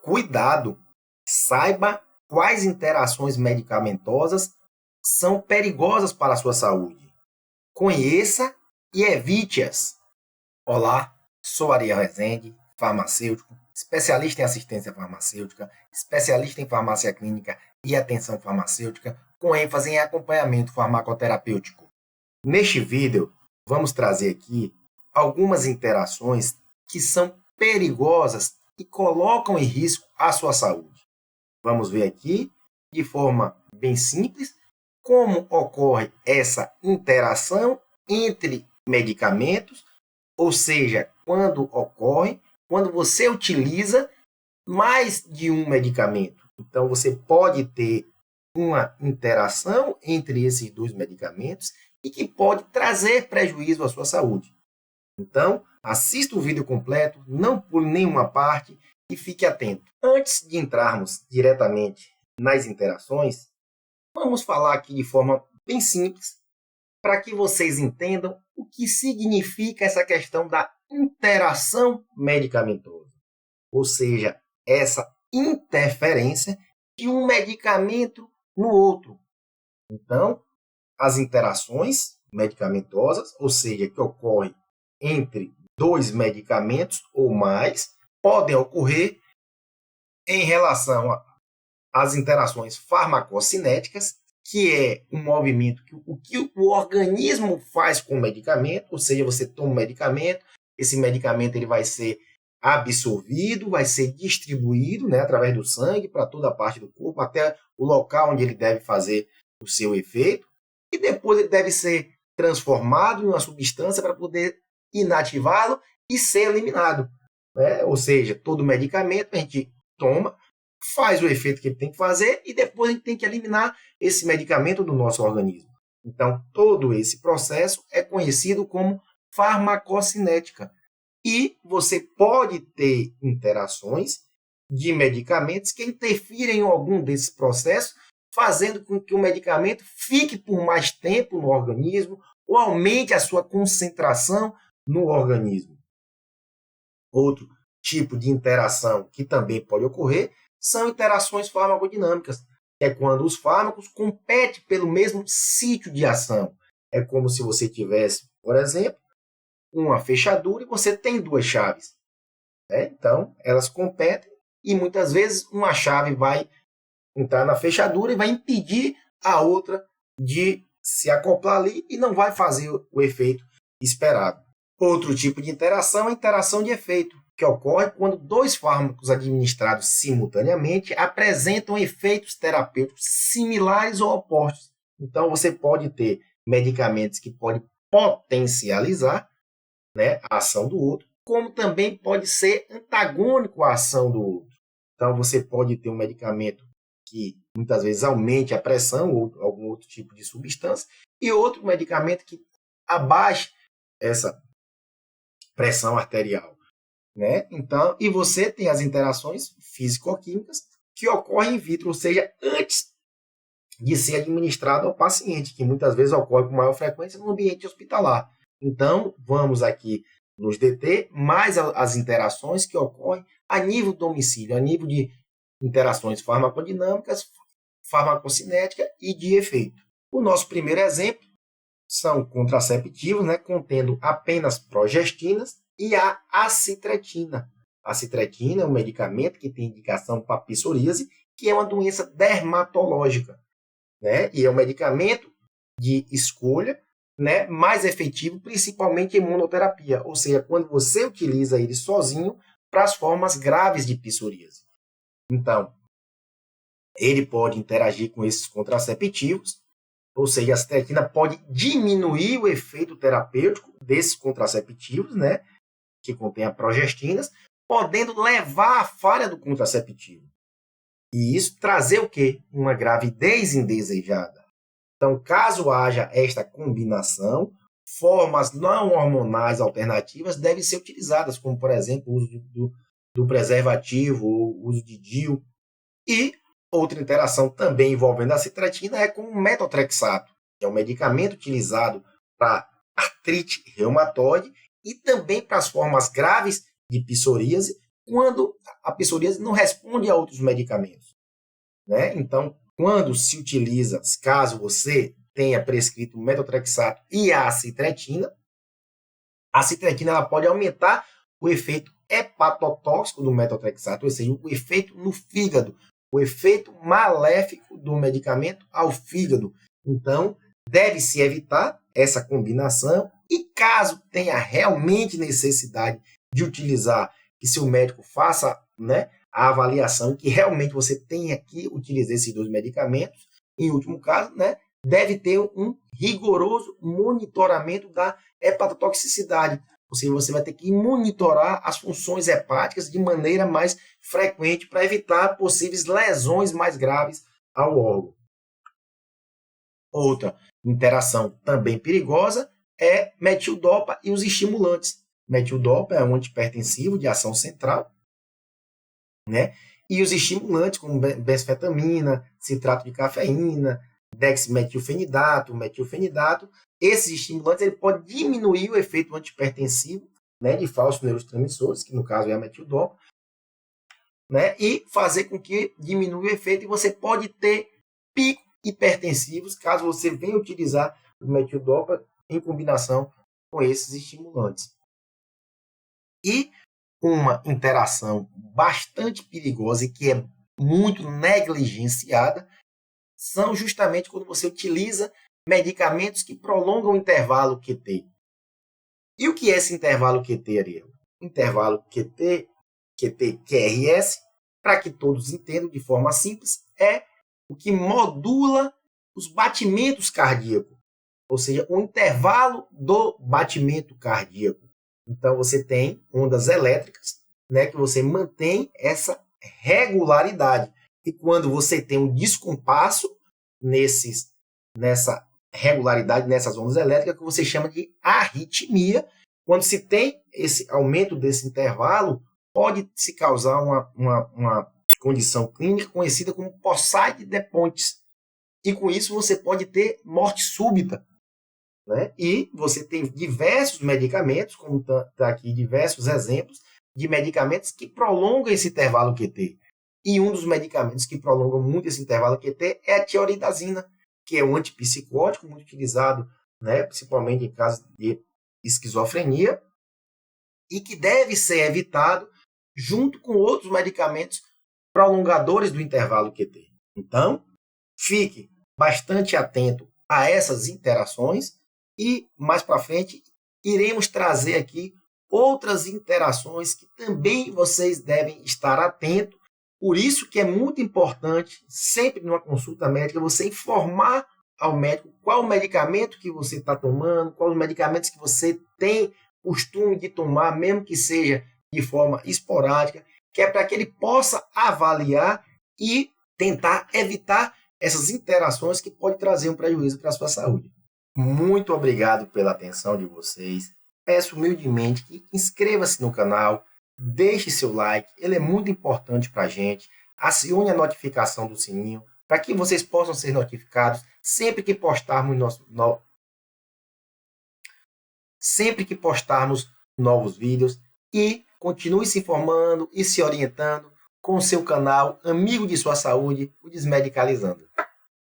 Cuidado! Saiba quais interações medicamentosas são perigosas para a sua saúde. Conheça e evite-as. Olá, sou Ariel Rezende, farmacêutico, especialista em assistência farmacêutica, especialista em farmácia clínica e atenção farmacêutica, com ênfase em acompanhamento farmacoterapêutico. Neste vídeo, vamos trazer aqui algumas interações que são perigosas e colocam em risco a sua saúde. Vamos ver aqui, de forma bem simples, como ocorre essa interação entre medicamentos, ou seja, quando você utiliza mais de um medicamento. Então, você pode ter uma interação entre esses dois medicamentos e que pode trazer prejuízo à sua saúde. Então, assista o vídeo completo, não pule nenhuma parte e fique atento. Antes de entrarmos diretamente nas interações, vamos falar aqui de forma bem simples, para que vocês entendam o que significa essa questão da interação medicamentosa. Ou seja, essa interferência de um medicamento no outro. Então, as interações medicamentosas, ou seja, que ocorrem entre dois medicamentos ou mais, podem ocorrer em relação às interações farmacocinéticas, que é um movimento que o organismo faz com o medicamento, ou seja, você toma um medicamento, esse medicamento ele vai ser absorvido, vai ser distribuído, né, através do sangue para toda a parte do corpo, até o local onde ele deve fazer o seu efeito, e depois ele deve ser transformado em uma substância para poder inativá-lo e ser eliminado. Né? Ou seja, todo medicamento a gente toma, faz o efeito que ele tem que fazer e depois a gente tem que eliminar esse medicamento do nosso organismo. Então, todo esse processo é conhecido como farmacocinética. E você pode ter interações de medicamentos que interfirem em algum desses processos, fazendo com que o medicamento fique por mais tempo no organismo ou aumente a sua concentração no organismo. Outro tipo de interação que também pode ocorrer são interações farmacodinâmicas, que é quando os fármacos competem pelo mesmo sítio de ação. É como se você tivesse, por exemplo, uma fechadura e você tem duas chaves. Né? Então, elas competem e muitas vezes uma chave vai entrar na fechadura e vai impedir a outra de se acoplar ali e não vai fazer o efeito esperado. Outro tipo de interação é a interação de efeito, que ocorre quando dois fármacos administrados simultaneamente apresentam efeitos terapêuticos similares ou opostos. Então, você pode ter medicamentos que podem potencializar, né, a ação do outro, como também pode ser antagônico à ação do outro. Então, você pode ter um medicamento que muitas vezes aumente a pressão ou algum outro tipo de substância e outro medicamento que abaixe essa pressão arterial. Né? Então, e você tem as interações físico-químicas que ocorrem in vitro, ou seja, antes de ser administrado ao paciente, que muitas vezes ocorre com maior frequência no ambiente hospitalar. Então, vamos aqui nos deter mais as interações que ocorrem a nível do domicílio, a nível de interações farmacodinâmicas, farmacocinética e de efeito. O nosso primeiro exemplo são contraceptivos, né, contendo apenas progestinas e a acitretina. A acitretina é um medicamento que tem indicação para psoríase, que é uma doença dermatológica. Né? E é um medicamento de escolha, né, mais efetivo, principalmente em monoterapia, ou seja, quando você utiliza ele sozinho para as formas graves de psoríase. Então, ele pode interagir com esses contraceptivos, ou seja, a acitretina pode diminuir o efeito terapêutico desses contraceptivos, né, que contém a progestinas, podendo levar à falha do contraceptivo. E isso trazer o quê? Uma gravidez indesejada. Então, caso haja esta combinação, formas não hormonais alternativas devem ser utilizadas, como, por exemplo, o uso do preservativo, o uso de DIU. E outra interação também envolvendo a citretina é com o metotrexato, que é um medicamento utilizado para artrite reumatoide e também para as formas graves de psoríase, quando a psoríase não responde a outros medicamentos, né? Então, quando se utiliza, caso você tenha prescrito metotrexato e a acitretina ela pode aumentar o efeito hepatotóxico do metotrexato, ou seja, o efeito no fígado, o efeito maléfico do medicamento ao fígado. Então, deve-se evitar essa combinação e caso tenha realmente necessidade de utilizar, que se o médico faça, né, a avaliação que realmente você tenha que utilizar esses dois medicamentos, em último caso, né, deve ter um rigoroso monitoramento da hepatotoxicidade. Ou seja, você vai ter que monitorar as funções hepáticas de maneira mais frequente para evitar possíveis lesões mais graves ao órgão. Outra interação também perigosa é metildopa e os estimulantes. Metildopa é um antihipertensivo de ação central, né? E os estimulantes como benfetamina, citrato de cafeína, dexmetilfenidato, metilfenidato, esses estimulantes ele pode diminuir o efeito antihipertensivo, né, de falsos neurotransmissores, que no caso é a metildopa, né, e fazer com que diminua o efeito e você pode ter picos hipertensivos caso você venha utilizar o metildopa em combinação com esses estimulantes. E uma interação bastante perigosa e que é muito negligenciada são justamente quando você utiliza medicamentos que prolongam o intervalo QT. E o que é esse intervalo QT, Ariel? Intervalo QT-QRS, para que todos entendam de forma simples, é o que modula os batimentos cardíacos, ou seja, o intervalo do batimento cardíaco. Então, você tem ondas elétricas, né, que você mantém essa regularidade. E quando você tem um descompasso nessa regularidade, nessas ondas elétricas, que você chama de arritmia, quando se tem esse aumento desse intervalo, pode se causar uma condição clínica conhecida como Poisson de Pontes. E com isso você pode ter morte súbita. Né? E você tem diversos medicamentos, como está aqui diversos exemplos, de medicamentos que prolongam esse intervalo QT. E um dos medicamentos que prolongam muito esse intervalo QT é a tioridazina, que é um antipsicótico muito utilizado, né, principalmente em casos de esquizofrenia, e que deve ser evitado junto com outros medicamentos prolongadores do intervalo QT. Então, fique bastante atento a essas interações e, mais para frente, iremos trazer aqui outras interações que também vocês devem estar atentos. Por isso que é muito importante, sempre numa consulta médica, você informar ao médico qual o medicamento que você está tomando, quais os medicamentos que você tem costume de tomar, mesmo que seja de forma esporádica, que é para que ele possa avaliar e tentar evitar essas interações que podem trazer um prejuízo para a sua saúde. Muito obrigado pela atenção de vocês. Peço humildemente que inscreva-se no canal, deixe seu like, ele é muito importante para a gente. Acione a notificação do sininho para que vocês possam ser notificados sempre que postarmos novos vídeos. E continue se informando e se orientando com o seu canal amigo de sua saúde, o Desmedicalizando.